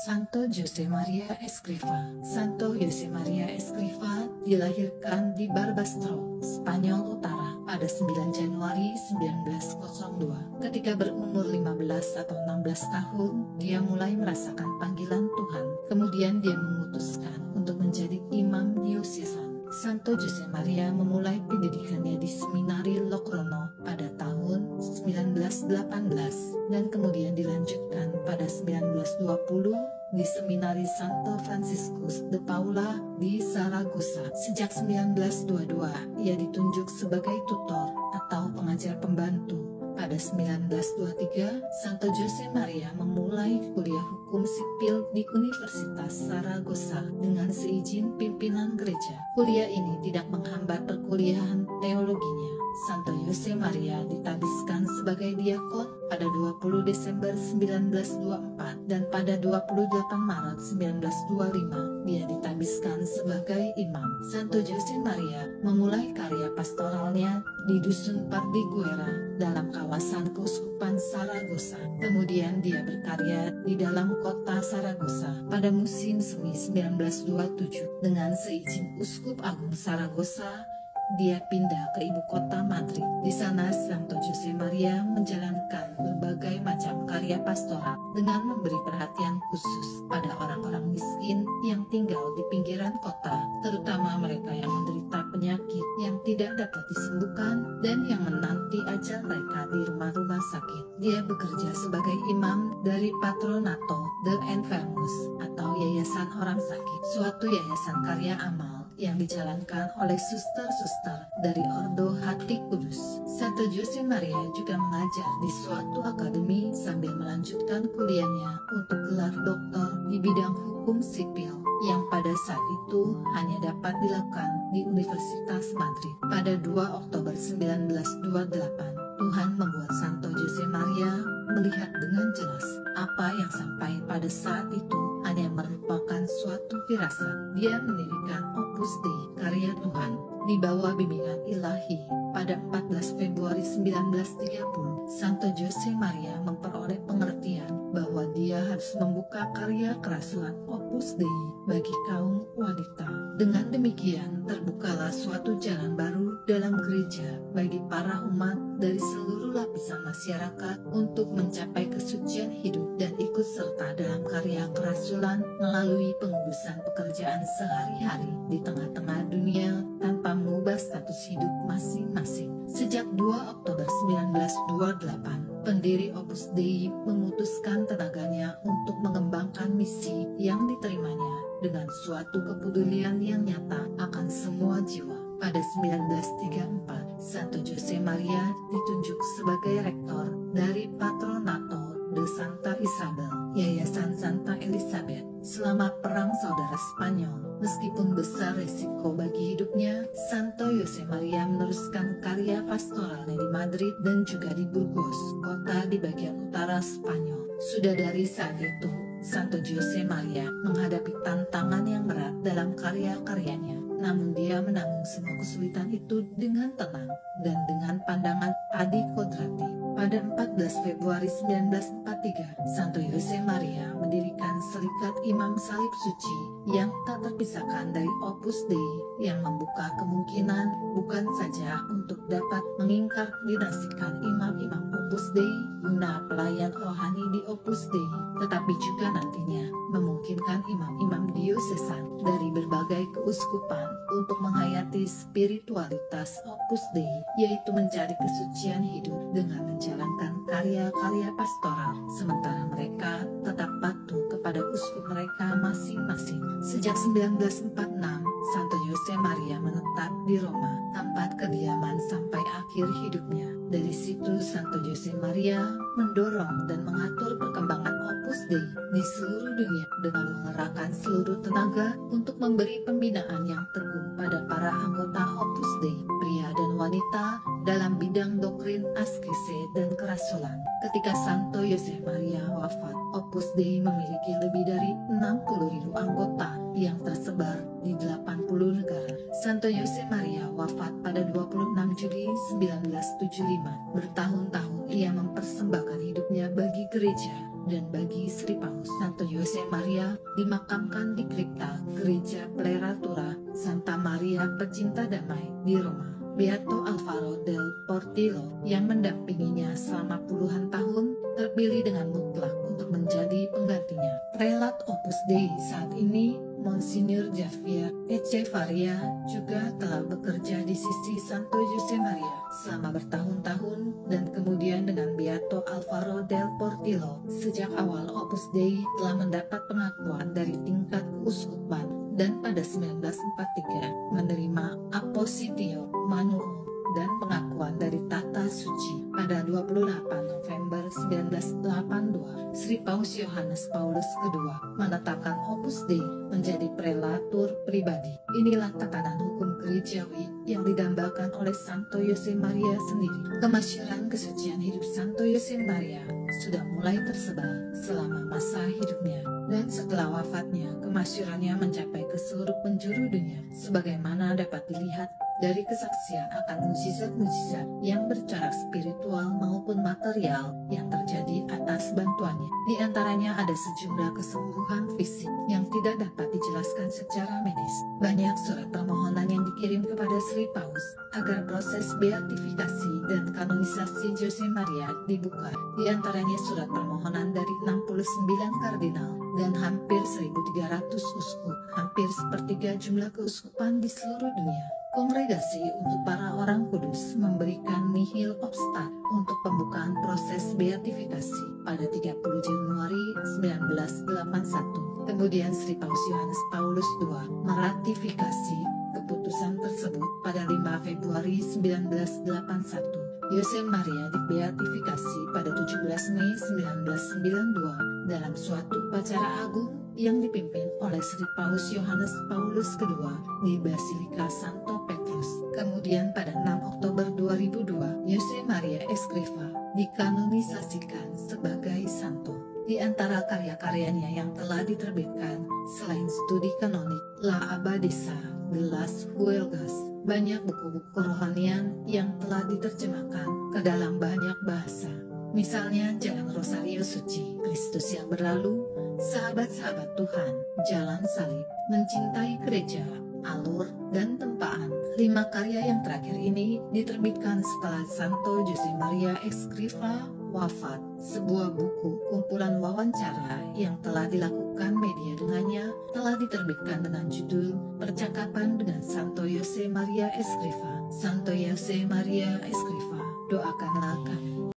Santo Jose Maria Escrivá. Santo Jose Maria Escrivá dilahirkan di Barbastro, Spanyol Utara pada 9 Januari 1902. Ketika berumur 15 atau 16 tahun, dia mulai merasakan panggilan Tuhan. Kemudian dia memutuskan untuk menjadi imam diocesan. Santo Jose Maria memulai pendidikannya di Seminari Logrono pada tahun 1918 dan kemudian dilanjutkan pada 1920 di Seminari Santo Franciscus de Paula di Saragossa. Sejak 1922, ia ditunjuk sebagai tutor atau pengajar pembantu. Pada 1923, Santo Jose Maria memulai kuliah hukum sipil di Universitas Saragossa dengan seizin pimpinan gereja. Kuliah ini tidak menghambat perkuliahan teologinya. Santo Jose Maria ditabiskan sebagai diakon pada 20 Desember 1924 dan pada 28 Maret 1925 dia ditabiskan sebagai imam. Santo Jose Maria memulai karya pastoralnya di Dusun Pardiguera dalam kawasan Keuskupan Saragossa. Kemudian dia berkarya di dalam kota Saragossa pada musim semi 1927 dengan seizin Uskup Agung Saragossa. Dia pindah ke ibu kota Madrid. Di sana Santo Jose Maria menjalankan berbagai macam karya pastoral dengan memberi perhatian khusus pada orang-orang miskin yang tinggal di pinggiran kota, terutama mereka yang menderita penyakit yang tidak dapat disembuhkan dan yang menanti ajal mereka di rumah-rumah sakit. Dia bekerja sebagai imam dari Patronato de Enfermos atau Yayasan Orang Sakit, suatu yayasan karya amal yang dijalankan oleh suster-suster dari Ordo Hati Kudus. Santo Jose Maria juga mengajar di suatu akademi sambil melanjutkan kuliahnya untuk gelar doktor di bidang hukum sipil yang pada saat itu hanya dapat dilakukan di Universitas Madrid. Pada 2 Oktober 1928, Tuhan membuat Santo Jose Maria melihat dengan jelas apa yang sampai pada saat itu hanya merupakan suatu firasat. Dia mendirikan Opus Dei, karya Tuhan, di bawah bimbingan ilahi. Pada 14 Februari 1930, Santo Jose Maria memperoleh pengertian bahwa dia harus membuka karya kerasulan Opus Dei bagi kaum wanita. Dengan demikian, terbukalah suatu jalan baru dalam gereja bagi para umat dari seluruh lapisan masyarakat untuk mencapai kesucian hidup dan ikut serta dalam karya kerasulan melalui pengudusan pekerjaan sehari-hari di tengah-tengah dunia tanpa mengubah status hidup masing-masing. Sejak 2 Oktober 1928, pendiri Opus Dei memutuskan tenaganya untuk mengembangkan misi yang diterimanya dengan suatu kepedulian yang nyata akan semua jiwa. Pada 1934, Santo Jose Maria ditunjuk sebagai rektor dari Patronato de Santa Isabel, Yayasan Santa Elizabeth. Selama Perang Saudara Spanyol, meskipun besar resiko bagi hidupnya, Santo Jose Maria meneruskan karya pastoralnya di Madrid dan juga di Burgos, kota di bagian utara Spanyol. Sudah dari saat itu, Santo Jose Maria menghadapi tantangan yang berat dalam karya-karyanya. Namun dia menanggung semua kesulitan itu dengan tenang dan dengan pandangan adi kodrati. Pada 14 Februari 1943, Santo Jose Maria mendirikan Serikat Imam Salib Suci yang tak terpisahkan dari Opus Dei yang membuka kemungkinan bukan saja untuk dapat mengingkardinasikan imam-imam Opus Dei guna pelayan rohani di Opus Dei, tetapi juga nantinya memungkinkan imam-imam diocesan dari berbagai keuskupan untuk menghayati spiritualitas Opus Dei, yaitu mencari kesucian hidup dengan menjalankan karya-karya pastoral, sementara mereka tetap patuh kepada uskup mereka masing-masing. Sejak 1946, Santo Jose Maria menetap di Roma, tempat kediaman sampai akhir hidupnya. Dari situ Santo Jose Maria mendorong dan mengatur perkembangan Opus Dei di seluruh dunia dengan mengerahkan seluruh tenaga untuk memberi pembinaan yang tekun pada para anggota Opus Dei, pria dan wanita, dalam bidang doktrin askese dan kerasulan. Ketika Santo Jose Maria wafat, Opus Dei memiliki lebih dari 60.000 anggota yang tersebar di 80 negara. Santo Yosemaria wafat pada 26 Juli 1975. Bertahun-tahun ia mempersembahkan hidupnya bagi gereja dan bagi Sri Paus. Santo Yosemaria dimakamkan di kripta Gereja Pleratura Santa Maria Pecinta Damai di Roma. Beato Alvaro del Portillo yang mendampinginya selama puluhan tahun terpilih dengan mutlak untuk menjadi penggantinya. Prelat Opus Dei saat ini, Monsignor Javier Echevarria, juga telah bekerja di sisi Santo Yosemaria selama bertahun-tahun, dan kemudian dengan Beato Alvaro del Portillo. Sejak awal Opus Dei telah mendapat pengakuan dari tingkat keuskupan dan pada 1943 menerima Appositio Manuum dan pengakuan dari Tata Suci. Pada 28 November 1982, Sri Paus Yohanes Paulus II menetapkan Opus Dei menjadi prelatur pribadi. Inilah tatanan hukum gerejawi yang didambakan oleh Santo Yosemaria sendiri. Kemasyuran kesucian hidup Santo Yosemaria sudah mulai tersebar selama masa hidupnya, dan setelah wafatnya kemasyurannya mencapai ke seluruh penjuru dunia, sebagaimana dapat dilihat dari kesaksian akan mukjizat-mukjizat yang bercorak spiritual maupun material yang terjadi atas bantuannya. Di antaranya ada sejumlah kesembuhan fisik yang tidak dapat dijelaskan secara medis. Banyak surat permohonan yang dikirim kepada Sri Paus agar proses beatifikasi dan kanonisasi Yosemaria dibuka. Di antaranya surat permohonan dari 69 kardinal dan hampir 1.300 uskup, hampir sepertiga jumlah keuskupan di seluruh dunia. Kongregasi untuk para orang kudus memberikan nihil obstat untuk pembukaan proses beatifikasi pada 30 Januari 1981. Kemudian Sri Paus Yohanes Paulus II meratifikasi keputusan tersebut pada 5 Februari 1981. Yosemaria dibeatifikasi pada 17 Mei 1992 dalam suatu upacara agung yang dipimpin oleh Sri Paus Yohanes Paulus II di Basilika Santo Petrus. Kemudian pada 6 Oktober 2002, Yosemaria Escrivá dikanonisasikan sebagai santo. Di antara karya-karyanya yang telah diterbitkan, selain studi kanonik La Abadesa de las Huelgas, banyak buku-buku kerohanian yang telah diterjemahkan ke dalam banyak bahasa. Misalnya Jalan Rosario Suci, Kristus yang Berlalu, Sahabat-sahabat Tuhan, Jalan Salib, Mencintai Gereja, Alur, dan Tempaan. 5 karya yang terakhir ini diterbitkan setelah Santo Yosemaria Escrivá wafat. Sebuah buku kumpulan wawancara yang telah dilakukan media dengannya telah diterbitkan dengan judul Percakapan dengan Santo Yosemaria Escrivá. Santo Yosemaria Escrivá, doakanlah kami.